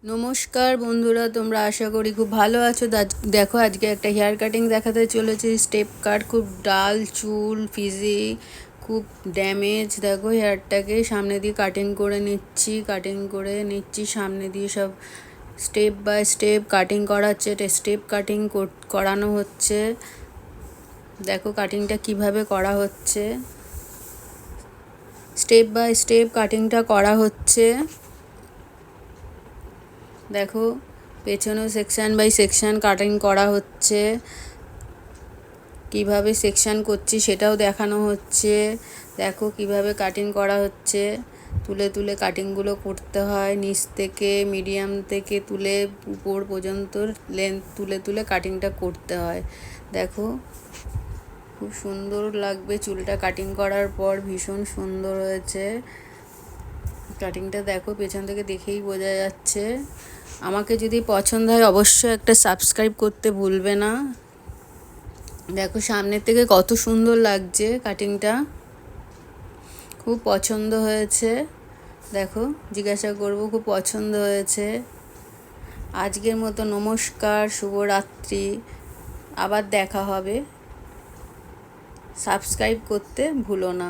নমস্কার বন্ধুরা, তোমরা আশা করি খুব ভালো আছো। দেখো আজকে একটা হেয়ার কাটিং দেখাতে চলেছি। স্টেপ কাট, খুব ডাল চুল, ফিজি, খুব ড্যামেজ। দেখো হেয়ারটাকে সামনে দিয়ে কাটিং করে নিচ্ছি সামনে দিয়ে সব স্টেপ বাই স্টেপ কাটিং করাচ্ছে। স্টেপ কাটিং করানো হচ্ছে। দেখো কাটিংটা কিভাবে করা হচ্ছে, স্টেপ বাই স্টেপ কাটিংটা করা হচ্ছে। দেখো পেছনেও সেকশন বাই সেকশন কাটিং করা হচ্ছে। কিভাবে সেকশন করছি সেটাও দেখানো হচ্ছে। দেখো কিভাবে কাটিং করা হচ্ছে। তুলে তুলে কাটিংগুলো করতে হয়, নিচ থেকে মিডিয়াম থেকে তুলে উপর পর্যন্ত লেন্থ তুলে তুলে কাটিংটা করতে হয়। দেখো খুব সুন্দর লাগবে চুলটা কাটিং করার পর, ভীষণ সুন্দর হয়েছে কাটিংটা। দেখো পেছন থেকে দেখেই বোঝা যাচ্ছে। আমাকে যদি পছন্দ হয় অবশ্যই একটা সাবস্ক্রাইব করতে ভুলবে না। দেখো সামনের থেকে কত সুন্দর লাগছে কাটিংটা, খুব পছন্দ হয়েছে। দেখো জিজ্ঞাসা করব, খুব পছন্দ হয়েছে। আজকের মতো নমস্কার, শুভরাত্রি, আবার দেখা হবে। সাবস্ক্রাইব করতে ভুলো না।